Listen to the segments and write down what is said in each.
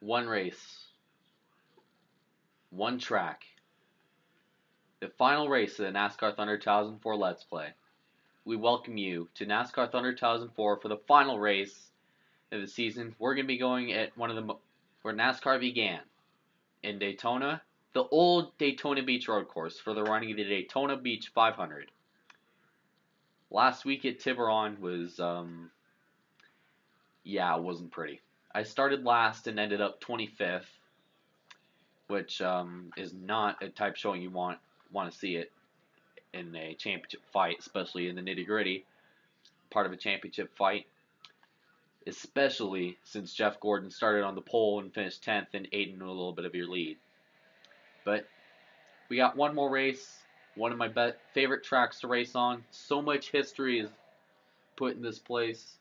One race, one track. The final race of the NASCAR Thunder 2004 Let's Play. We welcome you to NASCAR Thunder 2004 for the final race of the season. We're going to be going at where NASCAR began, in Daytona, the old Daytona Beach road course for the running of the Daytona Beach 500. Last week at Tiburon was, it wasn't pretty. I started last and ended up 25th, which is not a type showing you want to see it in a championship fight, especially in the nitty-gritty part of a championship fight, especially since Jeff Gordon started on the pole and finished 10th and ate into a little bit of your lead. But we got one more race, one of my favorite tracks to race on. So much history is put in this place.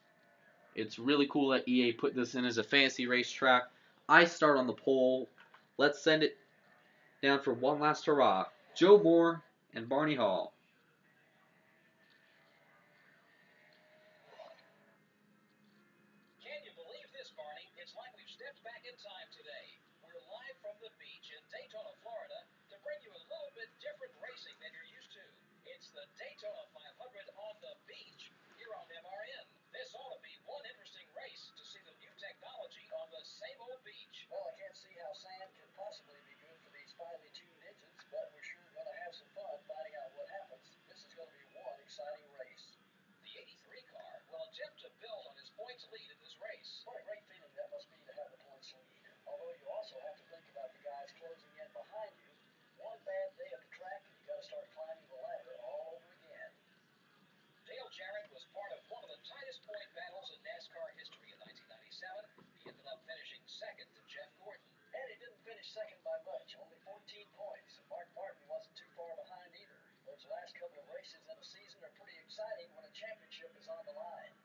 It's really cool that EA put this in as a fantasy racetrack. I start on the pole. Let's send it down for one last hurrah. Joe Moore and Barney Hall. Can you believe this, Barney? It's like we've stepped back in time today. We're live from the beach in Daytona, Florida, to bring you a little bit different racing than you're used to. It's the Daytona 500 on the beach here on MRN. This ought to be one interesting race to see the new technology on the same old beach. Well, I can't see how sand can possibly be good for these finely tuned engines, but we're sure going to have some fun finding out what happens. This is going to be one exciting race. The 83 car will attempt to build on his points lead in this race. What a great feeling that must be to have a points lead. Although you also have to think about the guys closing in behind you. One bad day at the track and you got to start climbing the ladder all over again. Dale Jarrett was part of one of the tightest point battles in NASCAR history in 1997. He ended up finishing second to Jeff Gordon. And he didn't finish second by much, only 14 points. Mark Martin wasn't too far behind either. Those last couple of races in the season are pretty exciting when a championship is on the line.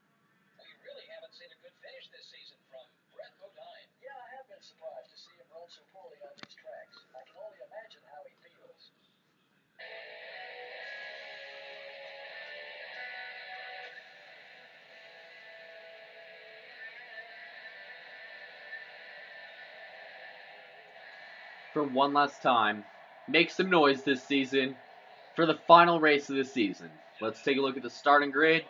We really haven't seen a good finish this season from Brett Bodine. Yeah, I have been surprised to see him run so poorly on these tracks. I can only imagine how he feels. For one last time, make some noise this season for the final race of the season. Let's take a look at the starting grid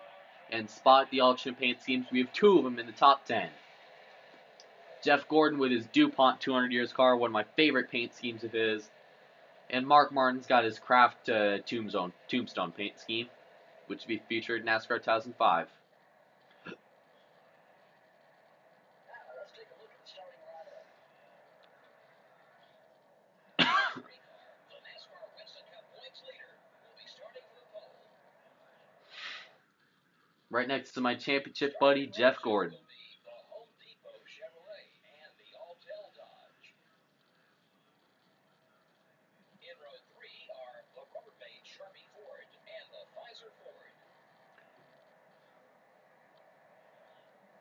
and spot the auction paint schemes. We have two of them in the top 10. Jeff Gordon with his DuPont 200 Years car, one of my favorite paint schemes of his. And Mark Martin's got his Kraft Tombstone paint scheme, which will be featured in NASCAR 2005. Let's take a look at the starting lineup. The NASCAR Winston Cup points leader will be starting for the pole. Right next to my championship buddy, Jeff Gordon. Will be the Home Depot Chevrolet and the Altel Dodge. In row 3 are the Rubbermaid Sharpie Ford and the Pfizer Ford.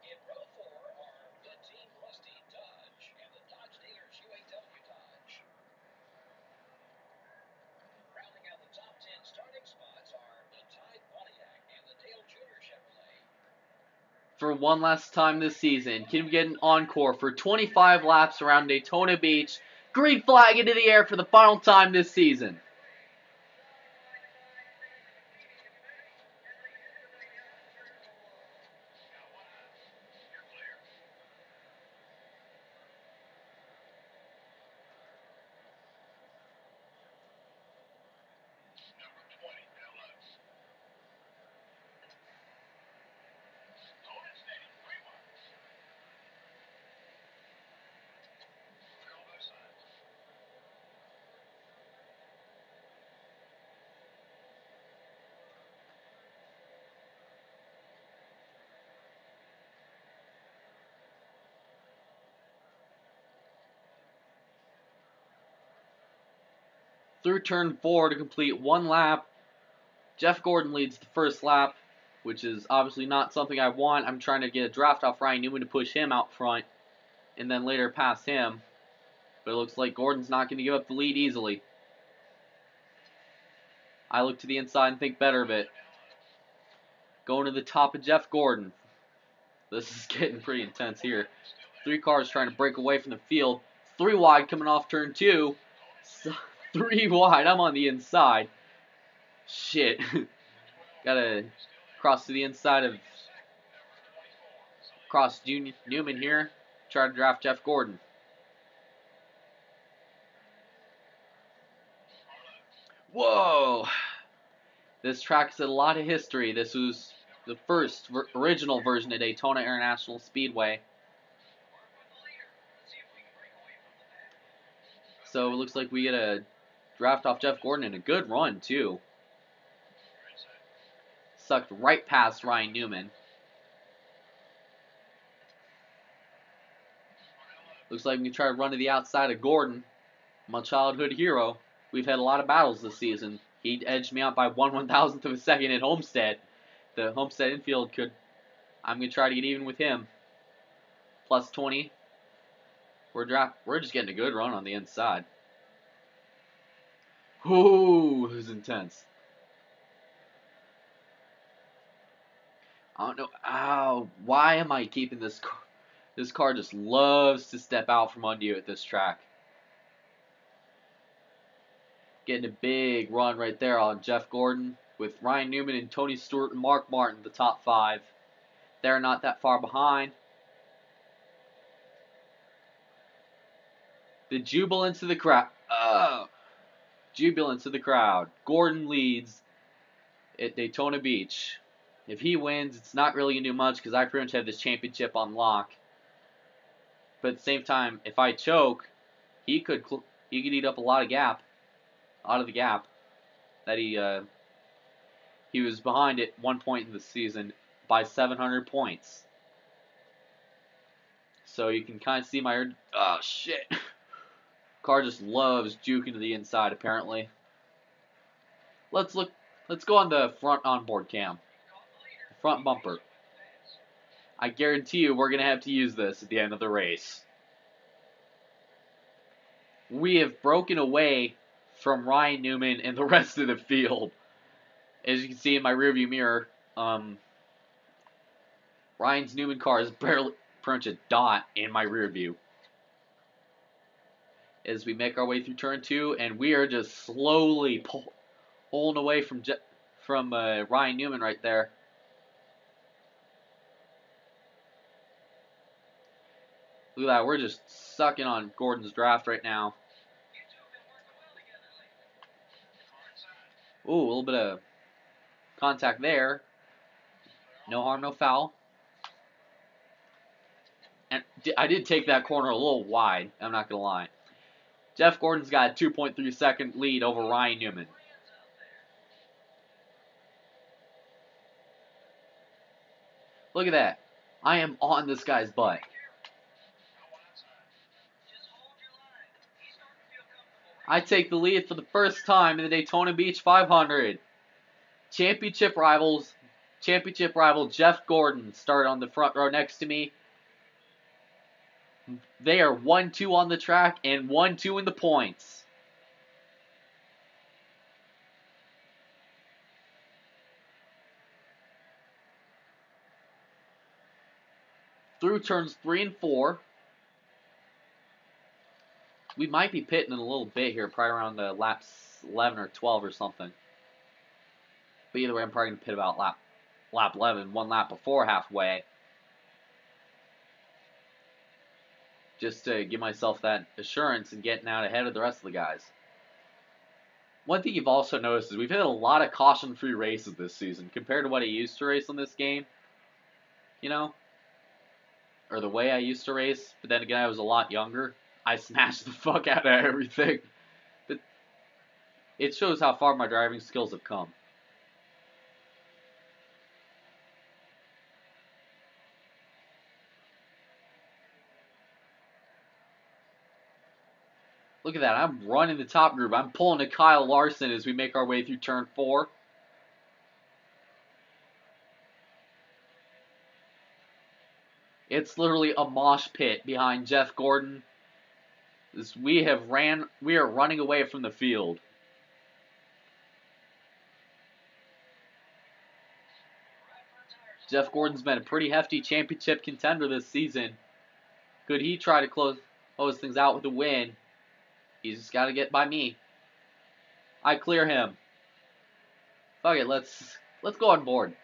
In row 4 are the Team Rusty Dodge and the Dodge Dealers UAW Dodge. Rounding out the top 10 starting spots are the Tide Pontiac and the Dale Jr. Chevrolet. For one last time this season, can we get an encore for 25 laps around Daytona Beach? Green flag into the air for the final time this season. Through turn 4 to complete one lap, Jeff Gordon leads the first lap, which is obviously not something I want. I'm trying to get a draft off Ryan Newman to push him out front and then later pass him. But it looks like Gordon's not going to give up the lead easily. I look to the inside and think better of it. Going to the top of Jeff Gordon. This is getting pretty intense here. 3 cars trying to break away from the field. 3 wide coming off turn 2. 3 wide. I'm on the inside. Shit. Gotta cross to the inside of Newman here. Try to draft Jeff Gordon. Whoa! This track has a lot of history. This was the first original version of Daytona International Speedway. So it looks like we get a draft off Jeff Gordon and a good run, too. Sucked right past Ryan Newman. Looks like we can try to run to the outside of Gordon, my childhood hero. We've had a lot of battles this season. He edged me out by 1/1000th of a second at Homestead. The Homestead infield could... I'm going to try to get even with him. Plus 20. We're just getting a good run on the inside. Ooh, it was intense. I don't know. Ow. Why am I keeping this car? This car just loves to step out from under you at this track. Getting a big run right there on Jeff Gordon with Ryan Newman and Tony Stewart and Mark Martin, the top 5. They're not that far behind. The jubilance of the crowd. Jubilance of the crowd. Gordon leads at Daytona Beach. If he wins, it's not really going to do much because I pretty much have this championship on lock. But at the same time, if I choke, he could eat up a lot of the gap that he was behind at one point in the season by 700 points. So you can kind of see my... Oh, shit. Car just loves juking to the inside, apparently. Let's go on the front onboard cam. Front bumper. I guarantee you we're going to have to use this at the end of the race. We have broken away from Ryan Newman and the rest of the field. As you can see in my rearview mirror, Ryan's Newman car is barely pretty much a dot in my rearview. As we make our way through turn 2, and we are just slowly pulling away from Ryan Newman right there. Look at that, we're just sucking on Gordon's draft right now. Ooh, a little bit of contact there. No harm, no foul. And I did take that corner a little wide, I'm not going to lie. Jeff Gordon's got a 2.3 second lead over Ryan Newman. Look at that. I am on this guy's butt. I take the lead for the first time in the Daytona Beach 500. Championship rival Jeff Gordon started on the front row next to me. They are 1-2 on the track and 1-2 in the points. Through turns 3 and 4. We might be pitting in a little bit here, probably around the laps 11 or 12 or something. But either way, I'm probably going to pit about lap 11, 1 lap before halfway. Just to give myself that assurance and getting out ahead of the rest of the guys. One thing you've also noticed is we've had a lot of caution-free races this season compared to what I used to race on this game. You know? Or the way I used to race. But then again, I was a lot younger. I smashed the fuck out of everything. But it shows how far my driving skills have come. Look at that. I'm running the top group. I'm pulling a Kyle Larson as we make our way through turn 4. It's literally a mosh pit behind Jeff Gordon. We are running away from the field. Jeff Gordon's been a pretty hefty championship contender this season. Could he try to close things out with a win? He's just got to get by me. I clear him. Fuck it, let's go on board.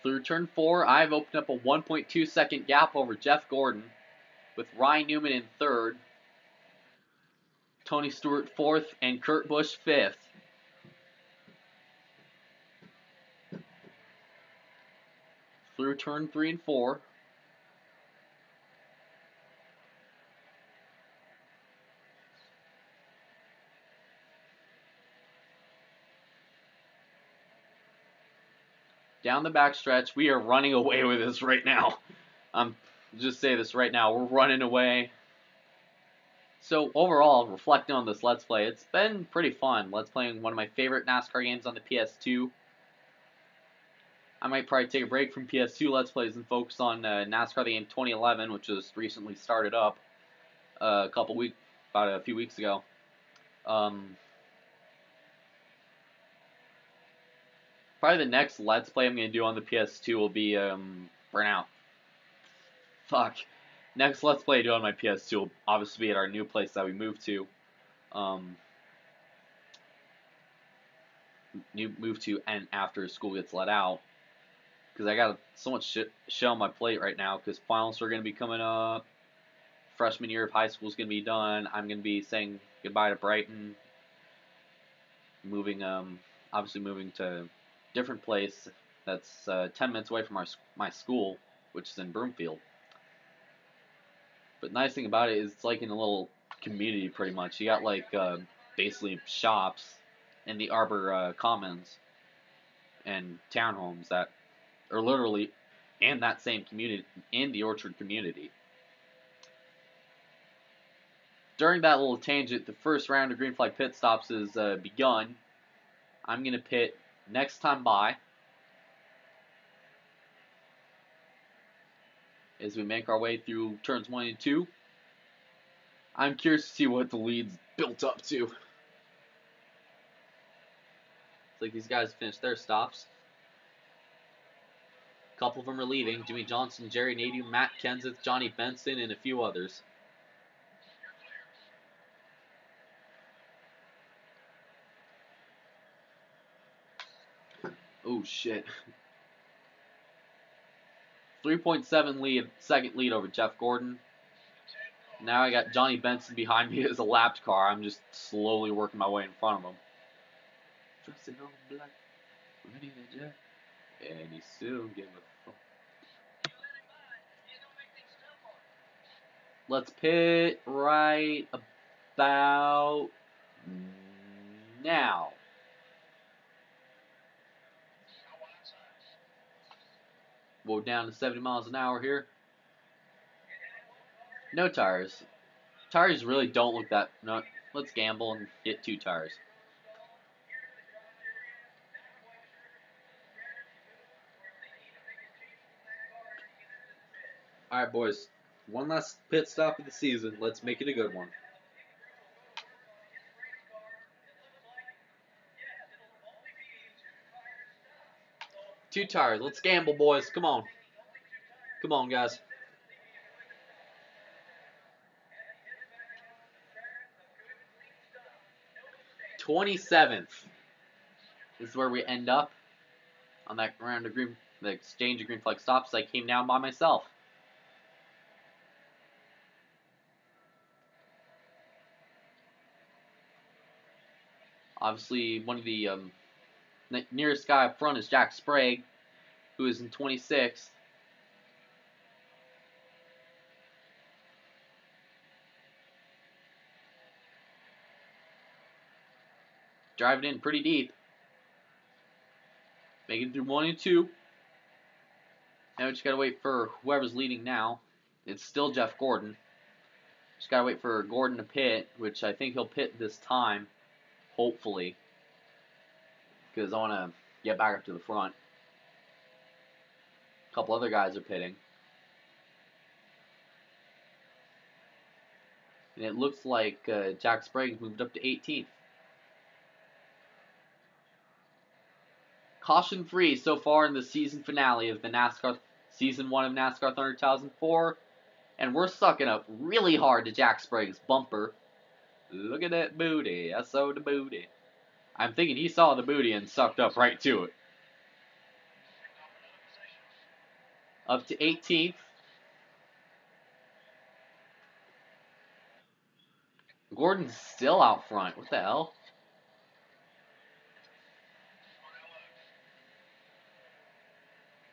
Through turn 4, I've opened up a 1.2 second gap over Jeff Gordon, with Ryan Newman in 3rd, Tony Stewart 4th, and Kurt Busch 5th. Through turn 3 and 4. Down the backstretch, we are running away with this right now. Just say this right now, we're running away. So overall, reflecting on this Let's Play, it's been pretty fun. Let's Playing one of my favorite NASCAR games on the PS2. I might probably take a break from PS2 Let's Plays and focus on NASCAR the game 2011, which was recently started up about a few weeks ago. Probably the next Let's Play I'm going to do on the PS2 will be Burnout. Fuck. Next Let's Play I do on my PS2 will obviously be at our new place that we moved to. And after school gets let out. Because I got so much shit on my plate right now, because finals are going to be coming up. Freshman year of high school is going to be done. I'm going to be saying goodbye to Brighton. Obviously moving to different place that's 10 minutes away from my school, which is in Broomfield. But the nice thing about it is it's like in a little community pretty much. You got like basically shops in the Arbor Commons and townhomes that are literally in that same community, in the Orchard community. During that little tangent, the first round of green flag pit stops is begun. I'm going to pit next time by as we make our way through turns 1 and 2. I'm curious to see what the lead's built up to. It's like these guys finished their stops. A couple of them are leaving. Jimmy Johnson, Jerry Nadeau, Matt Kenseth, Johnny Benson, and a few others. Oh shit. 3.7 lead, second lead over Jeff Gordon. Now I got Johnny Benson behind me as a lapped car. I'm just slowly working my way in front of him. Trusting on black, ready to jet, and he still give a fuck. Let's pit right about now. We're down to 70 miles an hour here. No tires. Tires really don't look that... No, let's gamble and get 2 tires. Alright, boys. One last pit stop of the season. Let's make it a good one. Two tires. Let's gamble, boys. Come on. Come on, guys. 27th is where we end up on that round of the exchange of green flag stops. I came down by myself. Obviously, one of the nearest guy up front is Jack Sprague, who is in 26th. Driving in pretty deep. Making it through 1 and 2. Now we just gotta wait for whoever's leading now. It's still Jeff Gordon. Just gotta wait for Gordon to pit, which I think he'll pit this time, hopefully, because I want to get back up to the front. A couple other guys are pitting. And it looks like Jack Sprague's moved up to 18th. Caution free so far in the season finale of the NASCAR Season 1 of NASCAR Thunder 2004. And we're sucking up really hard to Jack Sprague's bumper. Look at that booty. I saw the booty. I'm thinking he saw the booty and sucked up right to it. Up to 18th. Gordon's still out front. What the hell?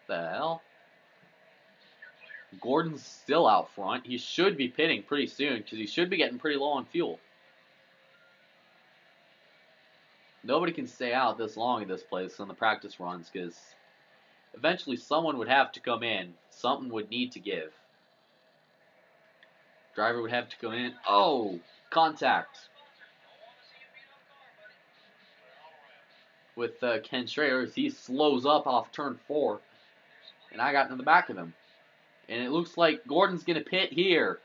The hell? Gordon's still out front. He should be pitting pretty soon because he should be getting pretty low on fuel. Nobody can stay out this long at this place on the practice runs because eventually someone would have to come in. Something would need to give. Driver would have to come in. Oh! Contact. With Ken Schrader as he slows up off turn 4. And I got in the back of him. And it looks like Gordon's going to pit here.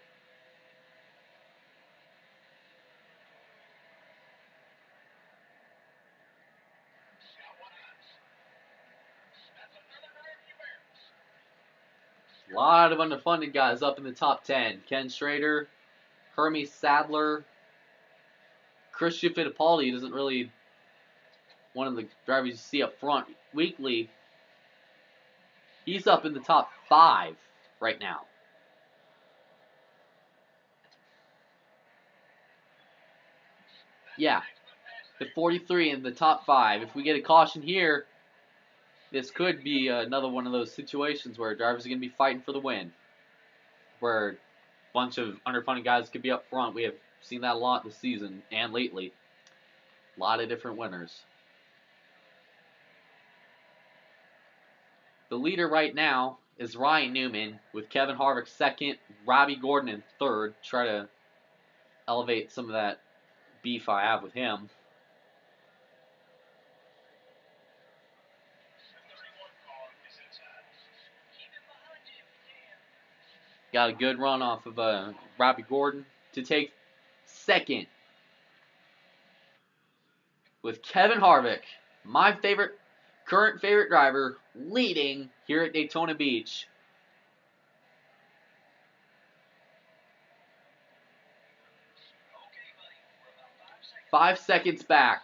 A lot of underfunded guys up in the top 10. Ken Schrader, Hermie Sadler, Christian Fittipaldi isn't really one of the drivers you see up front weekly. He's up in the top 5 right now. Yeah, the 43 in the top 5. If we get a caution here, this could be another one of those situations where drivers are going to be fighting for the win. Where a bunch of underfunded guys could be up front. We have seen that a lot this season and lately. A lot of different winners. The leader right now is Ryan Newman with Kevin Harvick second, Robbie Gordon in third. Try to elevate some of that beef I have with him. Got a good run off of Robbie Gordon to take second with Kevin Harvick, my current favorite driver, leading here at Daytona Beach. Okay, buddy. 5 seconds back.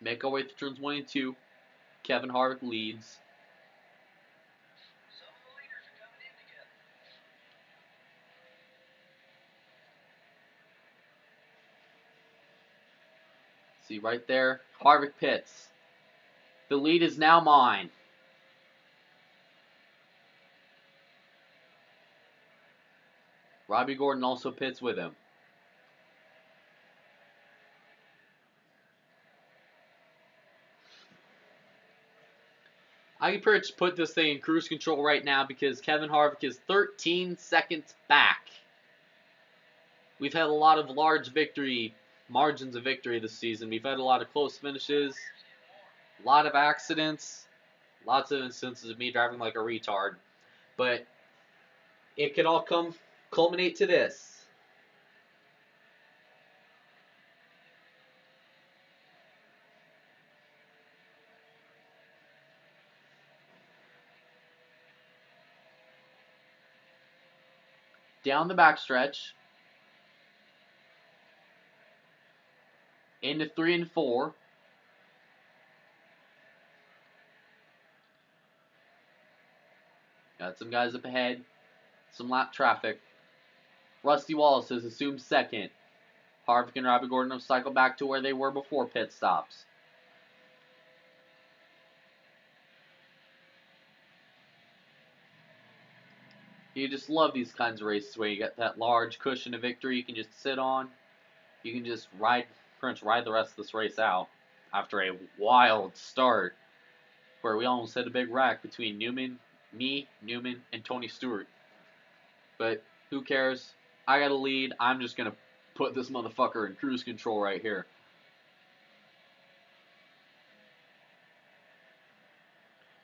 Make our way through turns 1 and 2. Kevin Harvick leads. See right there, Harvick pits. The lead is now mine. Robbie Gordon also pits with him. I can pretty much put this thing in cruise control right now because Kevin Harvick is 13 seconds back. We've had a lot of large margins of victory this season. We've had a lot of close finishes, a lot of accidents, lots of instances of me driving like a retard. But it could all culminate to this. Down the backstretch. Into 3 and 4. Got some guys up ahead. Some lap traffic. Rusty Wallace has assumed second. Harvick and Robbie Gordon have cycled back to where they were before pit stops. You just love these kinds of races where you get that large cushion of victory you can just sit on. You can just pretty much ride the rest of this race out after a wild start where we almost had a big wreck between Newman, and Tony Stewart. But who cares? I got a lead. I'm just going to put this motherfucker in cruise control right here.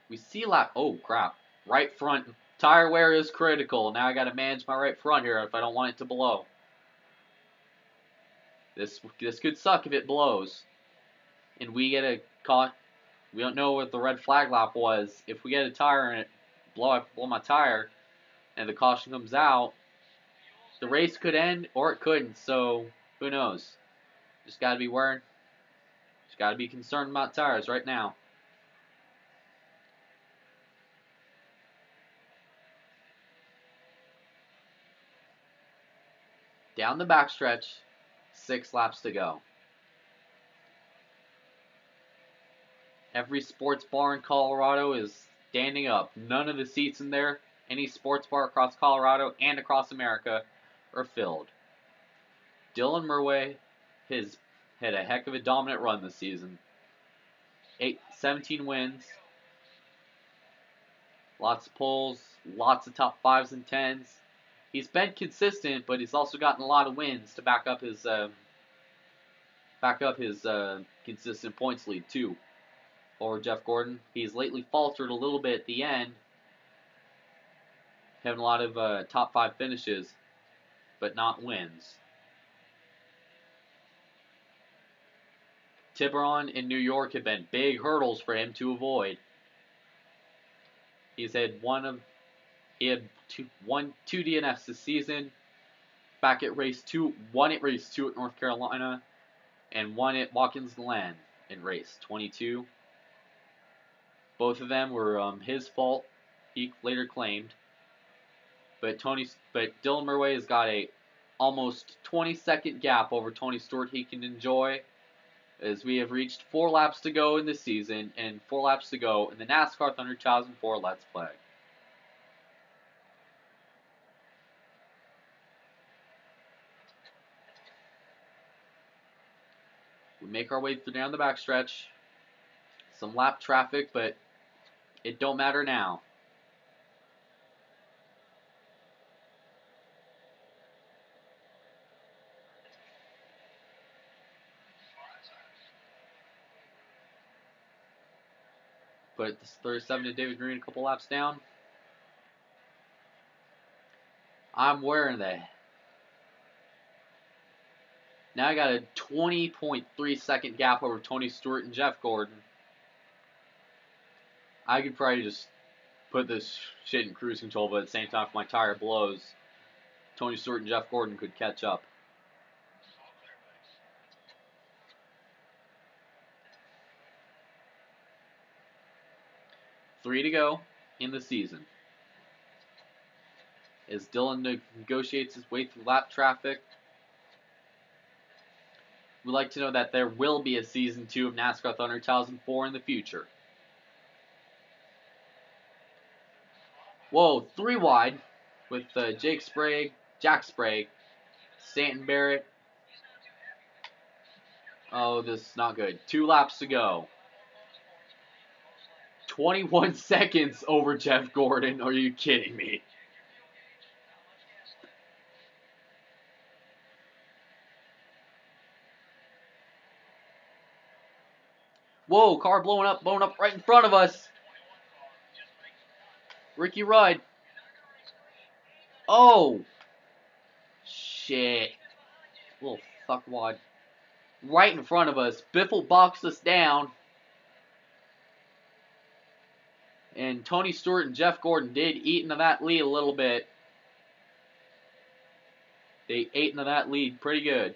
We see oh crap. Right front tire wear is critical. Now I got to manage my right front here if I don't want it to blow. This could suck if it blows. And we get a caught. We don't know what the red flag lap was. If we get a tire and it blow my tire and the caution comes out, the race could end or it couldn't. So who knows? Just got to be concerned about tires right now. Down the backstretch, 6 laps to go. Every sports bar in Colorado is standing up. None of the seats in there, any sports bar across Colorado and across America, are filled. Dylan Murray has had a heck of a dominant run this season. 17 wins, lots of poles, lots of top 5s and 10s. He's been consistent, but he's also gotten a lot of wins to back up his consistent points lead too. Over Jeff Gordon, he's lately faltered a little bit at the end, having a lot of top 5 finishes, but not wins. Tiburon and New York have been big hurdles for him to avoid. He had two DNFs this season. Back at race 2, one at race 2 at North Carolina, and one at Watkins Glen in race 22. Both of them were his fault, he later claimed. But Dylan Murray has got a almost 20-second gap over Tony Stewart he can enjoy, as we have reached 4 laps to go in this season and 4 laps to go in the NASCAR Thunder 2004 Let's Play. We make our way through down the backstretch. Some lap traffic, but it don't matter now. Put this 37 to David Green a couple laps down. I'm wearing that. Now I got a 20.3 second gap over Tony Stewart and Jeff Gordon. I could probably just put this shit in cruise control, but at the same time, if my tire blows, Tony Stewart and Jeff Gordon could catch up. Three to go in the season. As Dylan negotiates his way through lap traffic, we'd like to know that there will be a Season 2 of NASCAR Thunder 2004 in the future. Whoa, 3 wide with Jack Sprague, Stanton Barrett. Oh, this is not good. 2 laps to go. 21 seconds over Jeff Gordon. Are you kidding me? Whoa, car blowing up right in front of us. Ricky Rudd. Oh. Shit. Little fuckwad. Right in front of us. Biffle boxed us down. And Tony Stewart and Jeff Gordon did eat into that lead a little bit. They ate into that lead pretty good.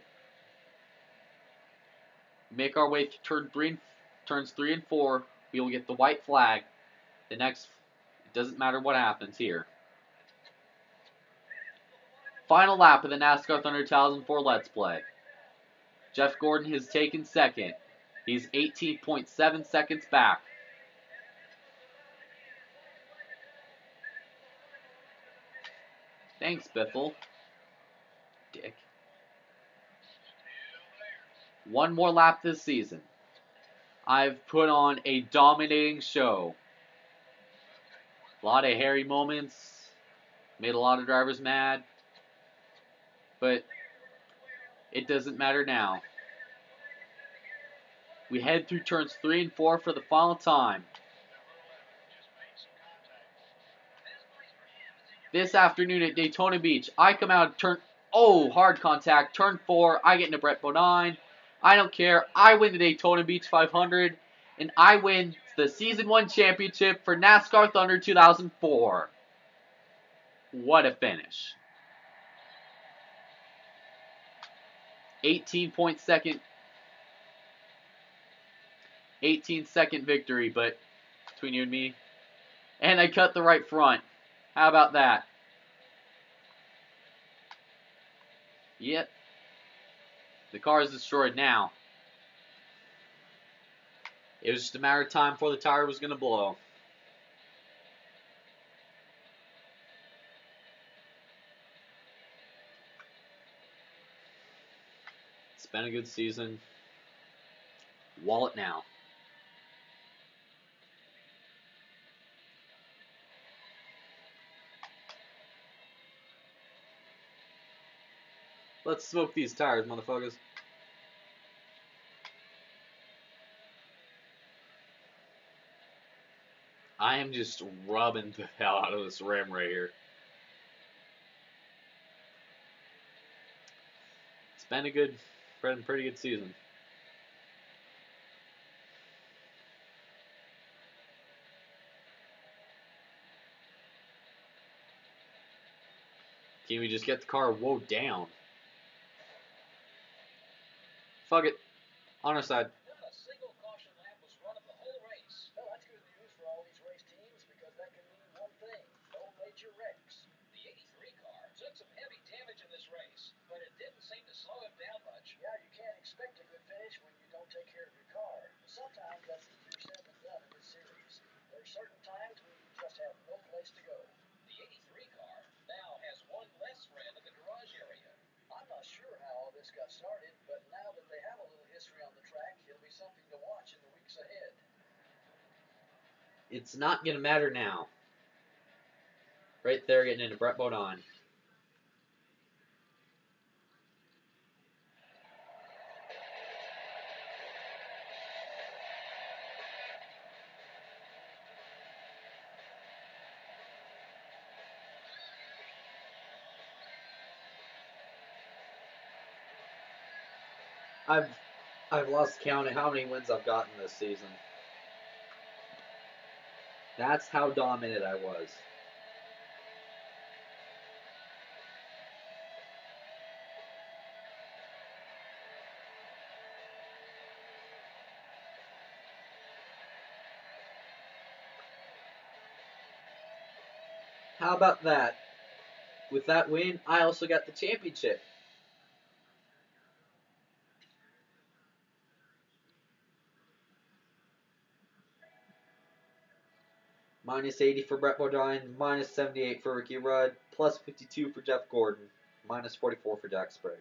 Make our way through turns 3 and 4. We will get the white flag. The next, it doesn't matter what happens here. Final lap of the NASCAR Thunder 2004 Let's Play. Jeff Gordon has taken second. He's 18.7 seconds back. Thanks, Biffle. Dick. One more lap this season. I've put on a dominating show. A lot of hairy moments. Made a lot of drivers mad, but it doesn't matter now. We head through turns 3 and 4 for the final time. This afternoon at Daytona Beach, I come out turn, hard contact, turn 4, I get into Brett Bodine. I don't care, I win the Daytona Beach 500, and I win the Season 1 championship for NASCAR Thunder 2004. What a finish. 18-second victory, but between you and me. And I cut the right front. How about that? Yep. The car is destroyed now. It was just a matter of time before the tire was going to blow. It's been a good season. Wallet now. Let's smoke these tires, motherfuckers. I am just rubbing the hell out of this rim right here. It's been a pretty good season. Can we just get the car woe down? Fuck it. On our side. Not a single caution lap was run of the whole race. Well, that's good news for all these race teams because that can mean one thing: no major wrecks. The 83 car took some heavy damage in this race, but it didn't seem to slow him down much. Yeah, you can't expect a good finish when you don't take care of your car. Sometimes that's easier said than done in this series. There are certain times when you just have no place to go. The 83 car now has one less friend in the garage area. I'm not sure how all this got started, but now that they have a little history on the track, it'll be something to watch in the weeks ahead. It's not going to matter now. Right there, getting into Brett Bodine. I've lost count of how many wins I've gotten this season. That's how dominant I was. How about that? With that win, I also got the championship. Minus 80 for Brett Bodine, minus 78 for Ricky Rudd, plus 52 for Jeff Gordon, minus 44 for Jack Sprague.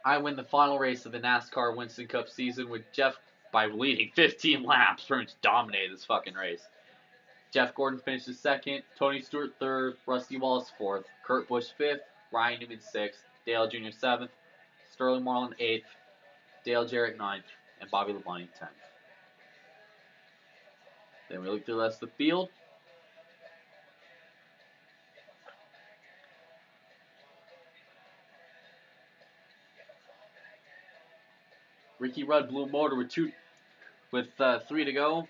I win the final race of the NASCAR Winston Cup season with Jeff by leading 15 laps. Pretty much dominated this fucking race. Jeff Gordon finishes second, Tony Stewart third, Rusty Wallace fourth, Kurt Busch fifth, Ryan Newman sixth, Dale Jr. seventh, Sterling Marlin eighth, Dale Jarrett ninth, and Bobby Labonte 10th. Then we look through the rest of the field. Ricky Rudd blew a motor with 3 to go,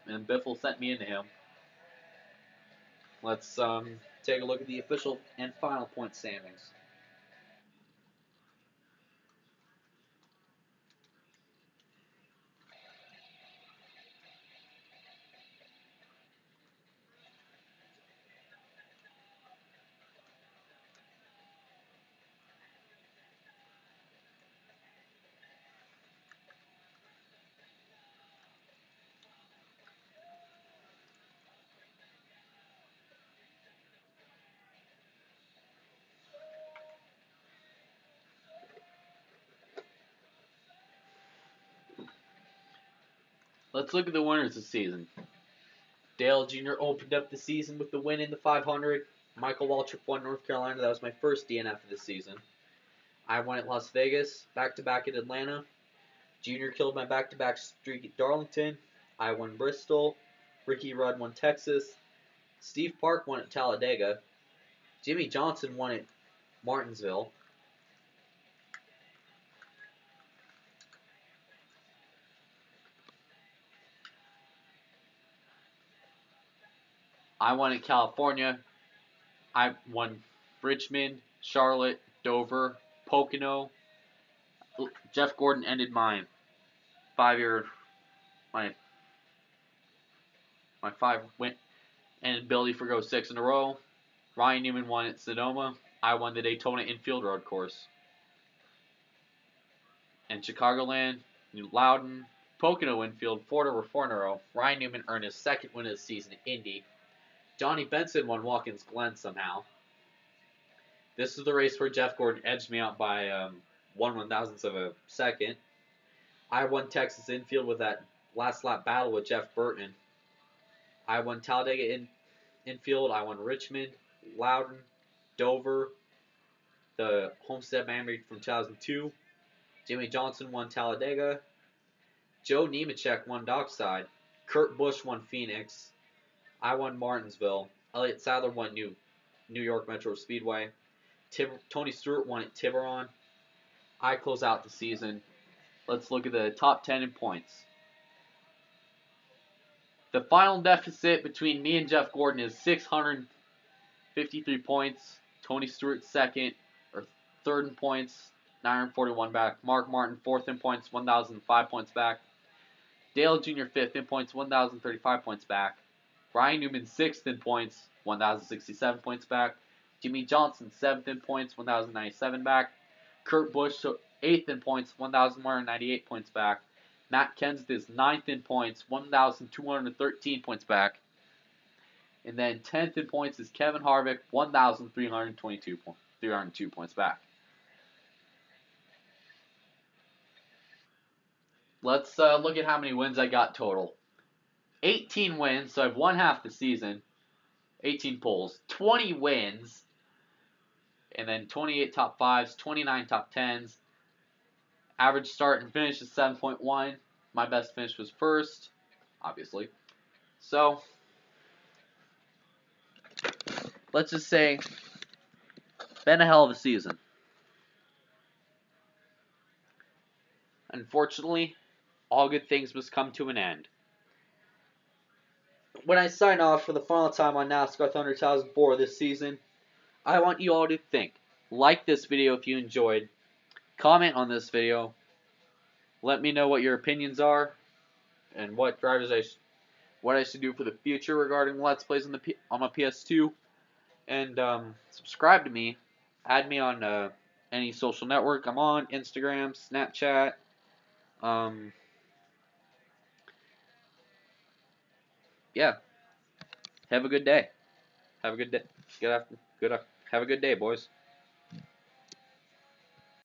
and Biffle sent me into him. Let's take a look at the official and final point standings. Let's look at the winners this season. Dale Jr. opened up the season with the win in the 500. Michael Waltrip won North Carolina. That was my first DNF of the season. I won at Las Vegas, back-to-back at Atlanta. Junior killed my back-to-back streak at Darlington. I won Bristol. Ricky Rudd won Texas. Steve Park won at Talladega. Jimmy Johnson won at Martinsville. I won at California. I won Richmond, Charlotte, Dover, Pocono. Jeff Gordon ended my 5-year, my 5-win ability for go 6 in a row. Ryan Newman won at Sonoma. I won the Daytona Infield Road Course. And Chicagoland, New Loudon, Pocono Infield, Florida were 4 in a row. Ryan Newman earned his second win of the season at Indy. Johnny Benson won Watkins Glen somehow. This is the race where Jeff Gordon edged me out by 1/1000th of a second. I won Texas Infield with that last lap battle with Jeff Burton. I won Talladega Infield. I won Richmond, Loudon, Dover, the Homestead Miami from 2002. Jimmy Johnson won Talladega. Joe Nemechek won Dockside. Kurt Busch won Phoenix. I won Martinsville. Elliott Sadler won New York Metro Speedway. Tony Stewart won at Tiburon. I close out the season. Let's look at the top 10 in points. The final deficit between me and Jeff Gordon is 653 points. Tony Stewart second, or third in points, 941 back. Mark Martin fourth in points, 1,005 points back. Dale Jr. fifth in points, 1,035 points back. Ryan Newman sixth in points, 1,067 points back. Jimmy Johnson seventh in points, 1,097 back. Kurt Busch eighth in points, 1,198 points back. Matt Kenseth is ninth in points, 1,213 points back. And then 10th in points is Kevin Harvick, 1,302 points back. Let's look at how many wins I got total. 18 wins, so I've won half the season. 18 poles. 20 wins. And then 28 top 5s, 29 top 10s. Average start and finish is 7.1. My best finish was first, obviously. So, let's just say, been a hell of a season. Unfortunately, all good things must come to an end. When I sign off for the final time on NASCAR Thunder 2004 this season, I want you all to think. Like this video if you enjoyed. Comment on this video. Let me know what your opinions are and what drivers what I should do for the future regarding Let's Plays on my PS2. And subscribe to me. Add me on any social network I'm on. Instagram, Snapchat. Yeah. Have a good day. Have a good day. Have a good day, boys.